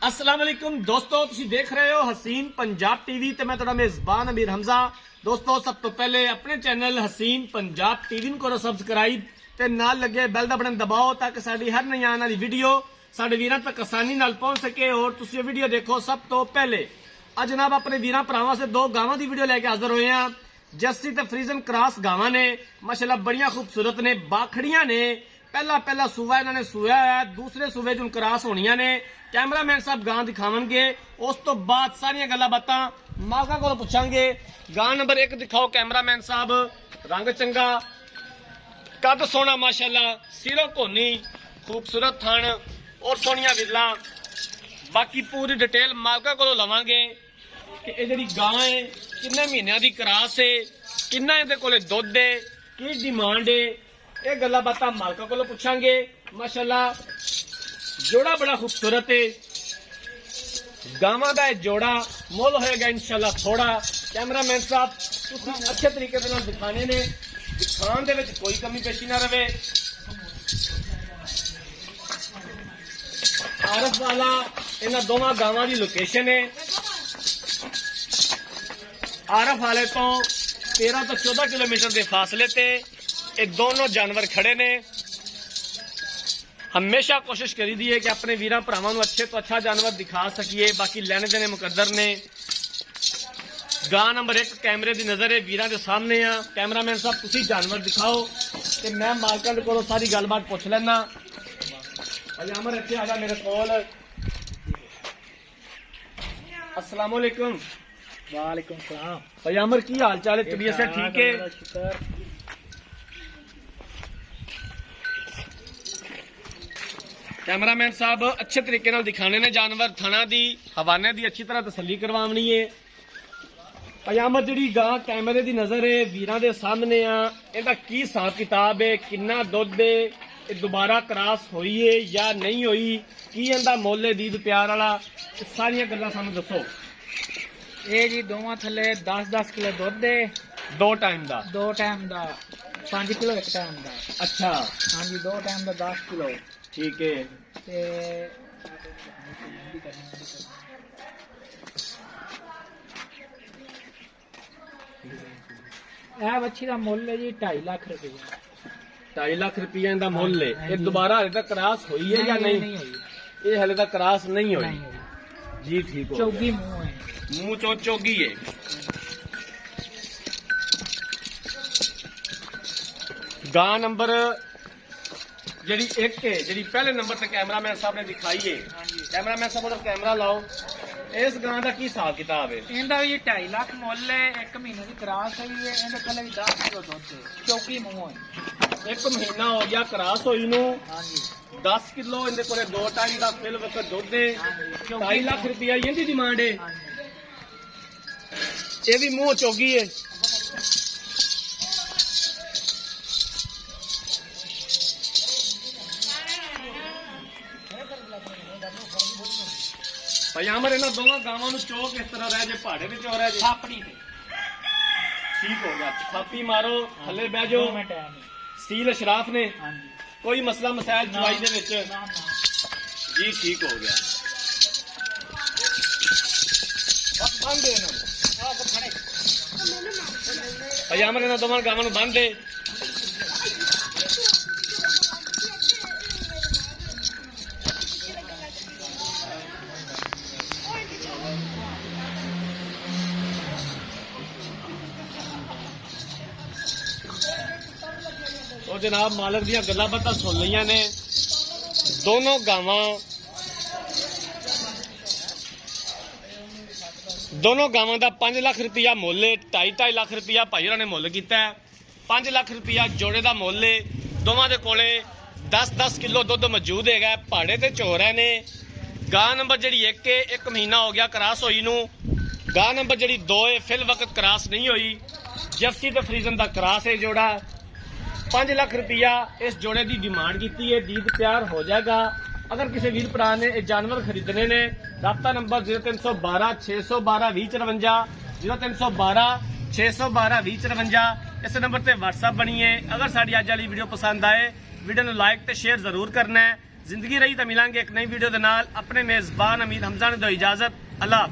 अस्सलाम वालेकुम दोस्तों, तुसी देख रहे हो हसीन पंजाब टीवी ते मैं तुहाडा मेजबान अमीर हमजा। दोस्तों, सब तो पहले अपने चैनल हसीन पंजाब टीवी को सबसक्राइब ते नाल लगे बेल दा बटन दबाओ ताकि साडी हर नई आने वाली वीडियो साडे वीरां तक आसानी नाल पहुंच सके और तुसी ये वीडियो देखो सब तो पहले। अज जनाब अपने वीरां भरावां से दो गावां दी वीडियो लेके हाजिर होए हैं। जर्सी ते फ्रीजन क्रॉस गावां ने, माशाल्लाह बड़ियां खूबसूरत ने, बाखड़ियां ने। पहला सूबा इन्होंने सूया है, दूसरे सूबे च क्रॉस होनियां ने। कैमरामैन साहब गां दिखावणगे, उस तो बाद सारियां गल्लां बातां मालकां कोलों पुछांगे। गां नंबर 1 दिखाओ कैमरामैन साहब। रंग चंगा, कद सोहना माशाल्लाह, सिरों कोनी, खूबसूरत थण और सोहनियां विरला। बाकी पूरी डिटेल मालकां कोलों लवांगे कि ये जिहड़ी गां है किन्ने महीनों की क्रॉस है, किन्ना इहदे कोले दुध है, की डिमांड है, ये गल्लां बातां मालकां कोलों पुछांगे। माशाल्लाह जोड़ा बड़ा खूबसूरत है। गावां दा जोड़ा मुल होएगा इंशाल्लाह थोड़ा। कैमरामैन साहब तुसीं अच्छे तरीके दे नाल दिखाने ने, दिखाण दे विच कोई कमी पेशी ना रहे। आरफ वाला इन्हां दोवां गावां दी लोकेशन है। आरफ वाले तो 13 तो 14 किलोमीटर के फासले ते ये दोनों जानवर खड़े ने। हमेशा कोशिश करी दी है कि अपने वीरां भरावां नूं अच्छे तो अच्छा जानवर दिखा सकीए। बाकी लेने देने मुकद्दर ने। गां नंबर 1 कैमरे की नज़र है, वीरां दे सामने आ। कैमरामैन साहब तुसीं जानवर दिखाओ कि मैं मालकां दे कोलों सारी गलबात पुछ लैना। भाई अमर इत्थे आ जा मेरे कोल। अस्सलाम वालेकुम। वालेकुम सलाम। भाई अमर की हाल चाल है? तबीयत से ठीक है? शुक्र। कैमरामैन साहब अच्छे तरीके नाल दिखाने ने जानवर, थना दी हवाने दी अच्छी तरह तसल्ली करवानी है। पजामत जी गां कैमरे की नजर है, वीरां दे सामने आ। इहदा की हिसाब किताब है, किन्ना दुध है, दोबारा क्रॉस हुई है या नहीं हुई, की इहदा मुल है दीद प्यार वाला, सारियां गल्लां सानूं दसो। ये जी दोवां थले 10-10 किलो दुध है। 2 टाइम दा? 2 टाइम दा 5 किलो एक टाइम दा। अच्छा हाँ जी, 2 टाइम दा 10 किलो। ठीक है। ते यह बच्ची का मुल है जी 2.5 लाख रुपया। 2.5 लाख रुपया इहदा मुल है। ये दोबारा हले तक क्रॉस हुई है या नहीं? नहीं हुई। ये हले तक क्रॉस नहीं हुई। नहीं हुई जी ठीक हो। चौगी मुंह है। मुंह चो चौगी है। गां नंबर जी 1 है, जी पहले नंबर से कैमरामैन साहब ने दिखाई है। कैमरामैन साहब उधर कैमरा लाओ। इस गां का की हिसाब किताब है? इनका भी 2.5 लाख मुल है। 1 महीने की क्रॉस है। इनके थले भी 10 किलो दुध है। चौकी मुंह है। 1 महीना हो गया क्रॉस हुई नू। हाँ जी 10 किलो इनके कोले 2 टाइम का फिल वक्त दुध है। 2.5 लाख रुपया इनकी डिमांड है। हाँ जी। ये भी मुंह चौगी है। भाई अमर इन्होंने दोनों गांवों चौक इस तरह रह जे पहाड़े पे चो रह जे छापड़ी पे ठीक हो गया। छापी मारो, थले बह जाओ। 2 मिनट है। सील अशराफ ने, हाँ जी कोई मसला मसाइल चुवाई दे विच ना ना। जी ठीक हो गया। बस बंद दे इन्होंने। भाई अमर इन्होंने दोनों गांवों बंद दे। तो जनाब मालक दियां गल्लां बातां सुन लियां ने। दोनों गावां दा 5 लाख रुपया मुल है। 2.5 लाख रुपया भाई होरां ने मुल कीता है। 5 लाख रुपया जोड़े का मुल है। दोवां दे कोले 10-10 किलो दुध मौजूद है। पहाड़े ते चोर ने। गां नंबर जी 1 है, 1 महीना हो गया क्रॉस हुई नू। गां नंबर जी 2 है, फिल वक्त क्रॉस नहीं हुई। जर्सी ते फ्रीजन का क्रॉस है जोड़ा। 5 लाख रुपया इस जोड़े की डिमांड की है। दीद प्यार हो जाएगा। अगर किसी वीर भरा ने ये जानवर खरीदने ने, राब्ता नंबर 0312 612 2054 0312 612 2054 इस नंबर पर व्हाट्सएप बनी है। अगर साड़ी अज वाली वीडियो पसंद आए वीडियो को लाइक तो शेयर जरूर करना है। ਜ਼ਿੰਦਗੀ ਰਹੀ ਤਾਂ ਮਿਲਾਂਗੇ ਇੱਕ ਨਈ ਵੀਡੀਓ ਦੇ ਨਾਲ। ਆਪਣੇ ਮੇਜ਼ਬਾਨ ਅਮੀਰ ਹਮਜ਼ਾ ਨੇ ਦਿਓ ਇਜਾਜ਼ਤ। ਅੱਲਾਹ ਹਾਫਿਜ਼।